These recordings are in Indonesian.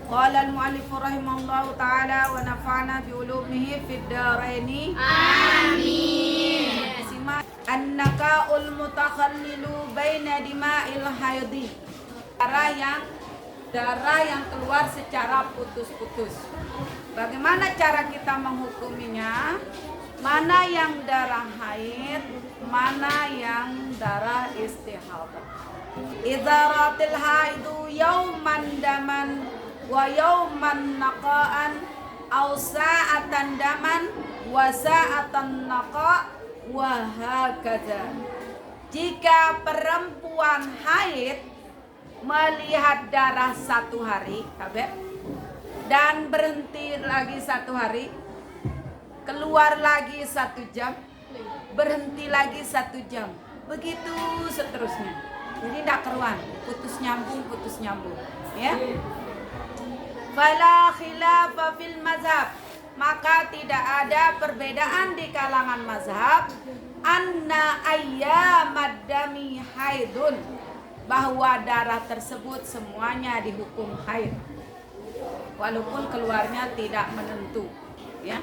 Qala al-mu'allif rahimahullahu ta'ala wa nafa'na bi ulumihi fid dharaini. Amin. Simak annaka'ul mutakhallilu baina dima'il haidhi. Darah yang keluar secara putus-putus. Bagaimana cara kita menghukuminya? Mana yang darah haid, mana yang darah istihadah. Idza ratil haidu yauman daman wa yauman naqaan aw sa'atan daman wa sa'atan naqa wa hakadha. Jika perempuan haid melihat darah 1 hari, dan berhenti lagi 1 hari, keluar lagi 1 jam, berhenti lagi 1 jam, begitu seterusnya. Jadi tidak keruan, putus nyambung, ya. Fala khilafa fil mazhab, maka tidak ada perbedaan di kalangan mazhab anna ayyamad dami haidun, bahwa darah tersebut semuanya dihukum haid walaupun keluarnya tidak menentu, ya.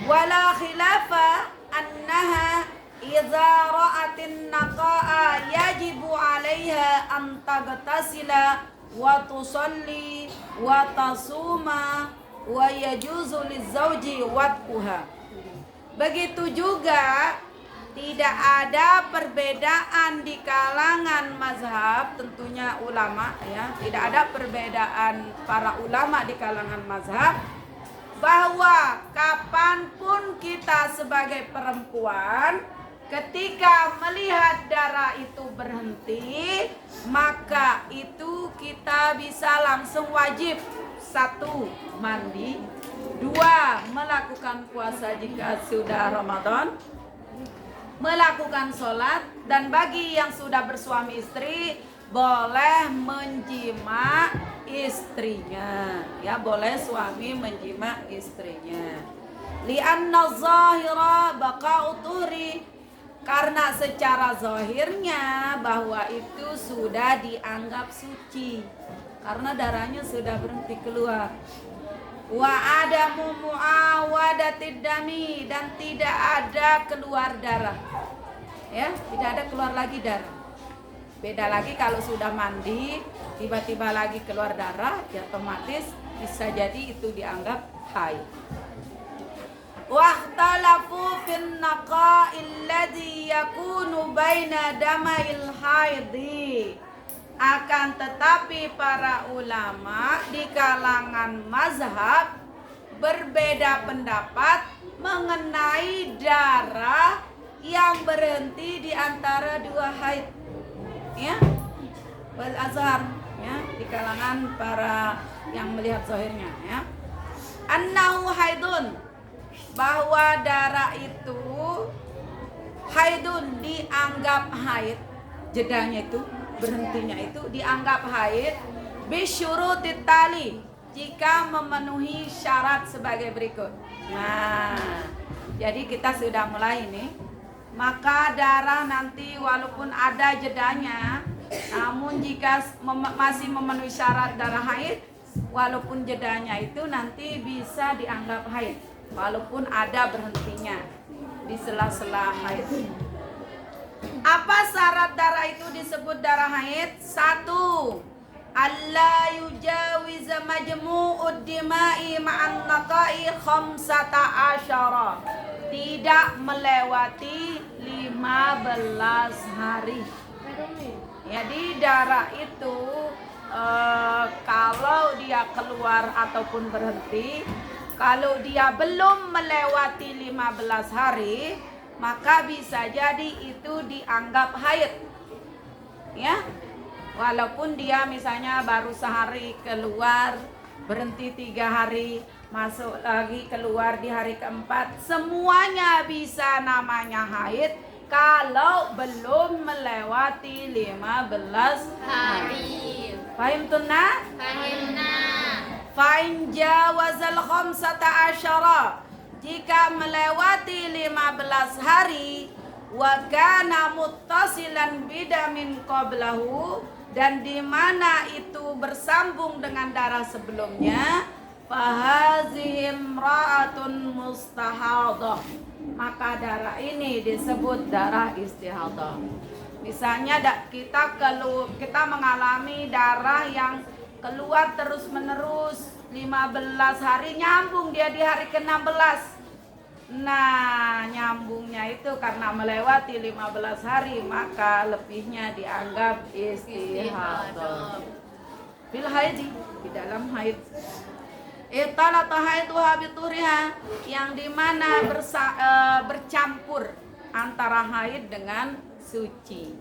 Wala khilafa annaha idza ra'atin naqa'a yajibu 'alaiha an taghtasila wa tusalli wa tasuma wa yajuzu lizauji watquha. Begitu juga tidak ada perbedaan di kalangan mazhab, tentunya ulama, ya. Tidak ada perbedaan para ulama di kalangan mazhab bahwa kapanpun kita sebagai perempuan ketika melihat darah itu berhenti, maka itu kita bisa langsung wajib: 1. Mandi, 2. Melakukan puasa jika sudah Ramadan, melakukan sholat, dan bagi yang sudah bersuami istri boleh menjima istrinya, ya, boleh suami menjima istrinya. Li'anna zahira baqa'u tuhri, karena secara zahirnya bahwa itu sudah dianggap suci karena darahnya sudah berhenti keluar. Wa adamu muawadatid dami, dan tidak ada keluar darah, ya, tidak ada keluar lagi darah. Beda lagi kalau sudah mandi tiba-tiba lagi keluar darah, ya otomatis bisa jadi itu dianggap haid. Wahtalafu fin naqa'il ladzi yakunu baina damail haidhi. Akan tetapi para ulama di kalangan mazhab berbeda pendapat mengenai darah yang berhenti di antara 2 haid, ya, wal azhar, ya, di kalangan para yang melihat zahirnya, ya. Annahu haidun, bahwa darah itu haidun, dianggap haid, jedanya itu, berhentinya itu dianggap haid bisyurutit tali, jika memenuhi syarat sebagai berikut. Nah, jadi kita sudah mulai ini. Maka darah nanti walaupun ada jedanya, namun jika masih memenuhi syarat darah haid, walaupun jedanya itu nanti bisa dianggap haid walaupun ada berhentinya di sela-sela haid. Apa syarat darah itu disebut darah haid? 1. Alla yujawiza majmu'ud dima'i ma'an naqa'i 15, tidak melewati 15 hari. Jadi darah itu kalau dia keluar ataupun berhenti, kalau dia belum melewati 15 hari, maka bisa jadi itu dianggap haid, ya. Walaupun dia misalnya baru sehari keluar, berhenti 3 hari, masuk lagi keluar di hari keempat, semuanya bisa namanya haid kalau belum melewati 15 hari. Fahim tunna? Fahimna. Fa'in jawazal 15, jika melewati 15 hari, wa kana muttasilan bidamin qablahu, dan di mana itu bersambung dengan darah sebelumnya, fahazihim ra'atun mustahadah, maka darah ini disebut darah istihadah. Misalnya kita mengalami darah yang keluar terus menerus 15 hari, nyambung dia di hari ke-16. Nah, nyambungnya itu karena melewati 15 hari, maka lebihnya dianggap istihadah. Fil haidi, di dalam haid. Italata haiduha bituriha, yang dimana bercampur antara haid dengan suci.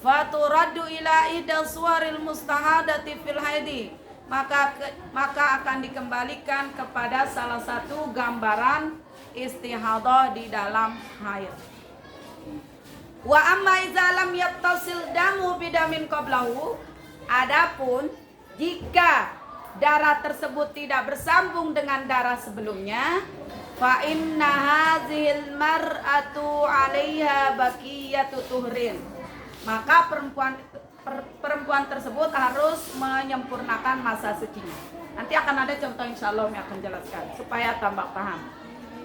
Faturaddu ila ida suwaril mustahadati fil haidi, maka akan dikembalikan kepada salah satu gambaran istihadah di dalam haid. Wa amma idza lam yattasil damu bidamin qablahu, adapun jika darah tersebut tidak bersambung dengan darah sebelumnya, fa inna hadzil mar'atu 'alaiha baqiyatu tuhrin, maka perempuan tersebut harus menyempurnakan masa sucinya. Nanti akan ada contoh insyaallah yang akan jelaskan supaya tambah paham.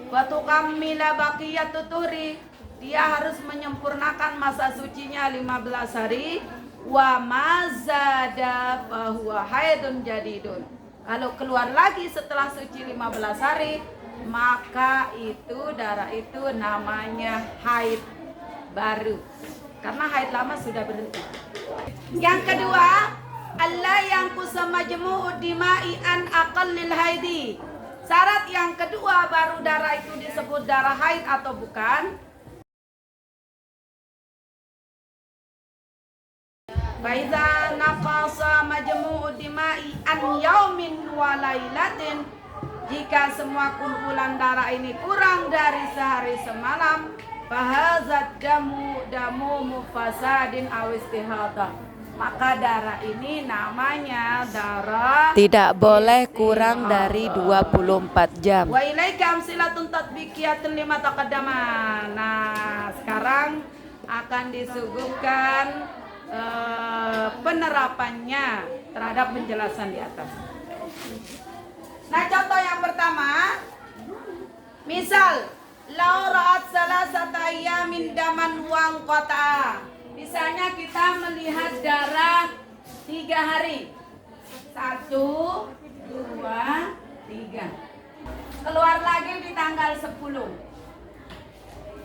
Wa tukammila baqiyatu tuhri, dia harus menyempurnakan masa sucinya 15 hari. Wa mazada fahuwa haidun jadidun, kalau keluar lagi setelah suci 15 hari, maka itu darah itu namanya haid baru, karena haid lama sudah berhenti. Yang kedua, Allah yang kusama majmu'ud dima'i an aqallil haidi. Syarat yang kedua baru darah itu disebut darah haid atau bukan. Faiza naqasa majmu'ud dima'i an yaumin wa lailatin, jika semua kumpulan darah ini kurang dari sehari semalam, fahazat damu mufasadin aw istihadah, maka darah ini namanya darah tidak boleh kurang dari 24 jam. Wa ilaika amsilatun tatbiqiyatun lima taqaddama. Nah, sekarang akan disuguhkan penerapannya terhadap penjelasan di atas. Nah, contoh yang pertama, misal lau ra'at salasata ayyamin daman wang qata. Misalnya kita melihat darah 3 hari. 1, 2, 3. Keluar lagi di tanggal 10.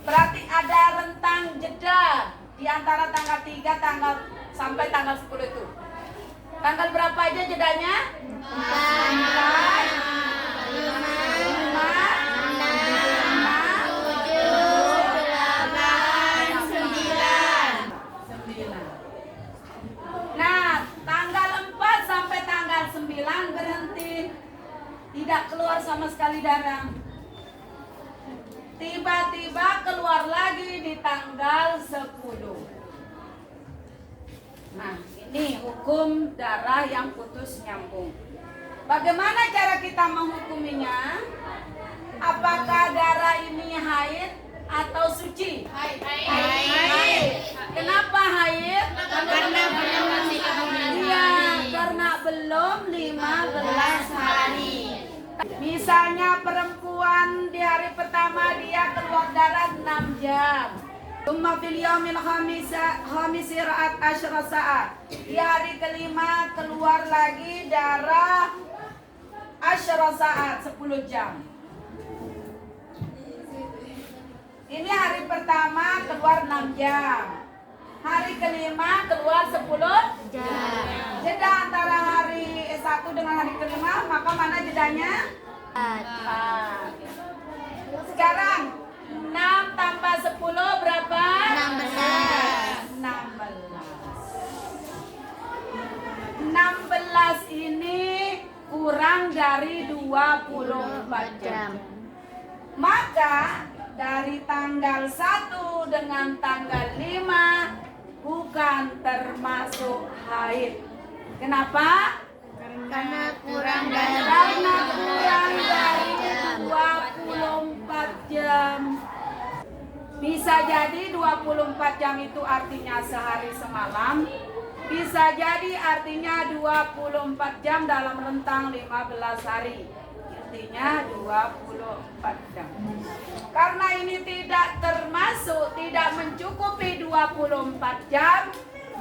Berarti ada rentang jeda di antara tanggal 3 sampai tanggal 10 itu. Tanggal berapa aja jedanya? 9. Nah, tanggal 4 sampai tanggal 9 berhenti. Tidak keluar sama sekali darah. Tiba-tiba keluar lagi di tanggal 10. Nah, ini hukum darah yang putus nyambung. Bagaimana cara kita menghukuminya? Apakah darah ini haid atau suci? Haid. Kenapa haid? Karena belum belum 15 hari. Misalnya perempuan di hari pertama dia keluar darah 6 jam. Tsumma fil yaumil khamisi ra'at asyra sa'at. Di hari kelima keluar lagi darah asyra sa'at, 10 jam. Ini hari pertama keluar 6 jam. Hari kelima keluar 10 jam. Jeda antara hari 1 dengan hari kelima, maka mana jedanya? 4. Sekarang 6 tambah 10 berapa? 16 ini kurang dari 24 jam. Maka dari tanggal 1 dengan tanggal 5 bukan termasuk haid. Kenapa? Karena kurang dari 24 jam. Bisa jadi 24 jam itu artinya sehari semalam, Bisa jadi artinya 24 jam dalam rentang 15 hari. Artinya 24 jam. Karena ini tidak termasuk, tidak mencukupi 24 jam,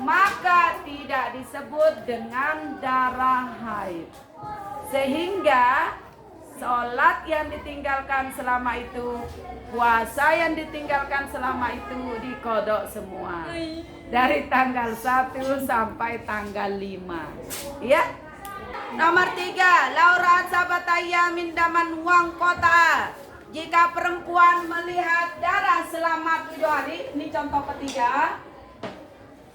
maka tidak disebut dengan darah haid. Sehingga sholat yang ditinggalkan selama itu, puasa yang ditinggalkan selama itu dikodok semua. Dari tanggal 1 sampai tanggal 5. Ya. Nomor 3, laurat sabataya min daman wang kota. Jika perempuan melihat darah selama 7 hari, ini contoh ketiga.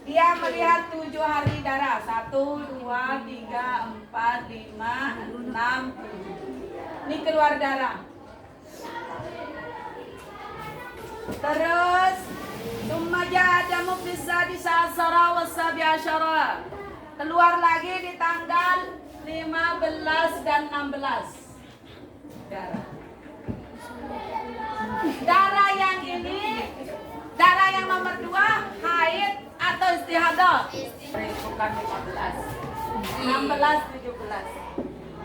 Dia melihat 7 hari darah. 1, 2, 3, 4, 5, 6, 7. Ini keluar darah. Terus Summaja adamu bisa disasara wasabiasyara. Keluar lagi di tanggal 15 dan 16. Darah. Darah yang ini, darah yang nomor 2, haid atau istihadah? Bukan 15. 16, 17.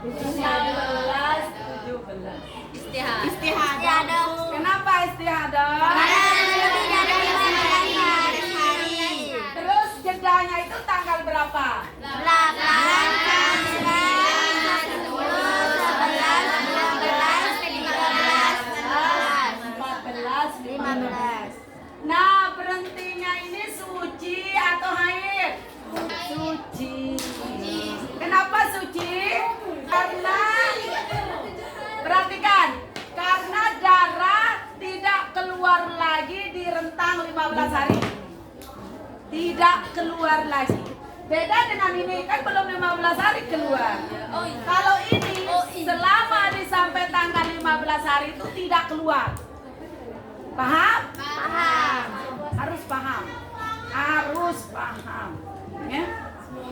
16, 17. Istihadah. Kenapa istihadah? Terus jedanya itu tanggal berapa? 15. Nah, berhentinya ini suci atau haid? Suci. Kenapa suci? Karena perhatikan, karena darah tidak keluar lagi di rentang 15 hari. Tidak keluar lagi. Beda dengan ini, kan belum 15 hari keluar. Kalau ini selama sampai tanggal 15 hari itu tidak keluar. Paham? Paham. Harus paham. Harus paham. Ya?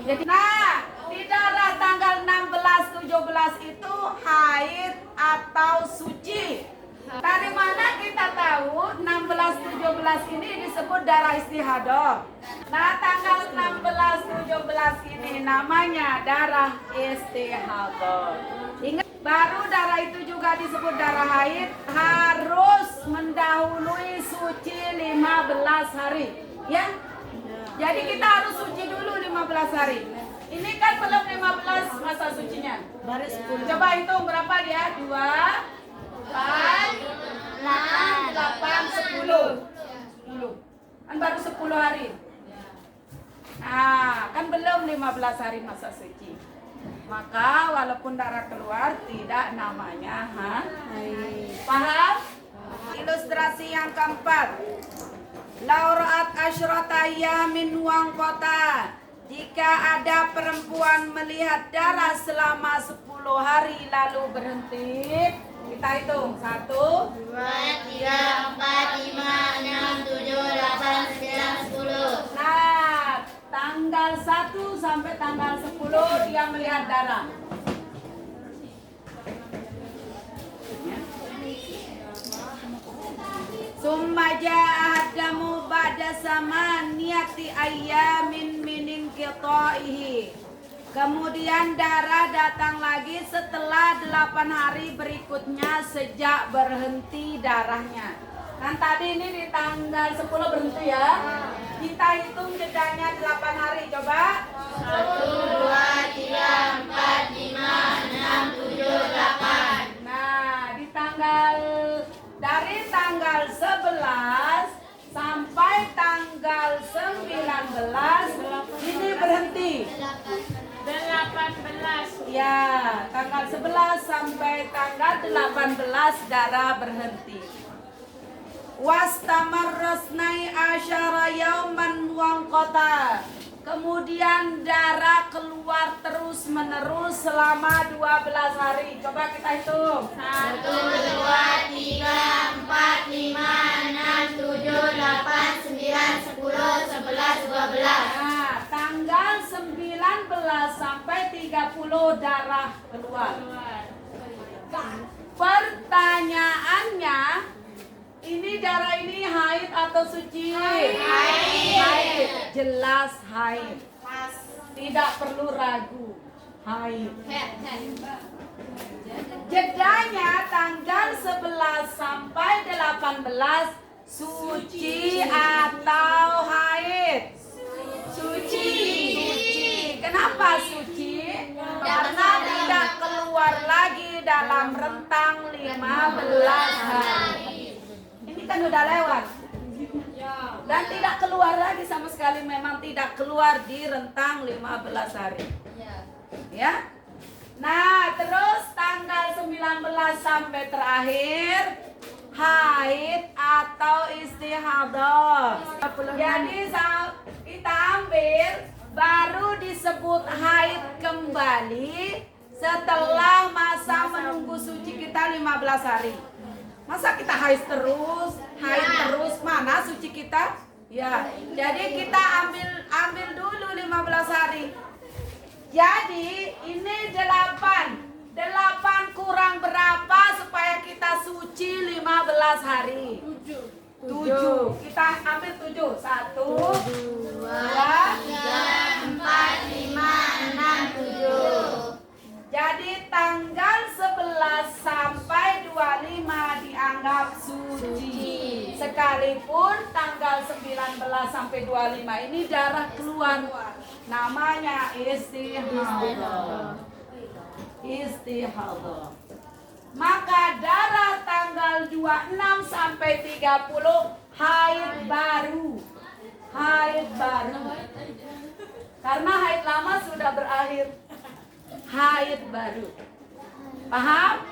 Jadi, nah, di darah tanggal 16, 17 itu haid atau suci. Dari mana kita tahu 16, 17 ini disebut darah istihadah? Nah, tanggal 16, 17 ini namanya darah istihadah. Ingat, baru darah itu juga disebut darah haid, harus mendahului suci 15 hari. Ya? Jadi kita harus suci dulu 15 hari. Ini kan belum 15 masa sucinya. Baru 10. Coba hitung berapa dia? 2, 4, 8, 10. Kan baru 10 hari. Nah, kan belum 15 hari masa suci. Maka walaupun darah keluar tidak namanya paham? Ilustrasi yang keempat. Laurat asyrata yamin wang kota. Jika ada perempuan melihat darah selama 10 hari lalu berhenti, kita hitung 1, 2, 3, 4, 5, 6, 7, 8, 9, 10. Nah, tanggal 1 sampai tanggal 10 dia melihat darah. Summa ja'a damu ba'da samaniyati ayyamin min qita'ihi. Kemudian darah datang lagi setelah 8 hari berikutnya sejak berhenti darahnya. Kan tadi ini di tanggal 10 berhenti ya. Kita hitung jedanya 8 hari. Coba. 1, 2, 3, 4, 5, 6, 7, 8. Nah, dari tanggal 11 sampai tanggal 19 ini berhenti. 18. Ya, tanggal 11 sampai tanggal 18 darah berhenti. Wastamarrasnai asyara yauman wang kota. Kemudian darah keluar terus menerus selama 12 hari. Coba kita hitung. 1, 2, 3, 4, 5, 6, 7, 8, 9, 10, 11, 12. Nah, tanggal 19 sampai 30 darah keluar. Pertanyaannya, ini darah ini haid atau suci? Haid. Jelas haid. Tidak perlu ragu. Haid. Jedanya tanggal 11 sampai 18 suci atau haid? Suci. Kenapa suci? Karena tidak keluar lagi dalam rentang 15 hari. Ini kan udah lewat. Dan tidak keluar lagi sama sekali, memang tidak keluar di rentang 15 hari. Ya. Nah, terus tanggal 19 sampai terakhir haid atau istihadah. Jadi kita ambil baru disebut haid kembali setelah masa menunggu suci kita 15 hari. Masa kita haid terus, mana suci kita? Ya, jadi kita ambil dulu 15 hari. Jadi ini 8 kurang berapa supaya kita suci 15 hari? 7. Kita ambil 7. 1, 2, 3, 4, 5, 6, 7. Jadi tanggal 11 sampai 25 dianggap suci. Sekalipun tanggal 19 sampai 25 ini darah keluar. Namanya istihadah. Istihadah. Maka darah tanggal 26 sampai 30 haid baru. Haid baru. Karena haid lama sudah berakhir. Haid baru. Paham?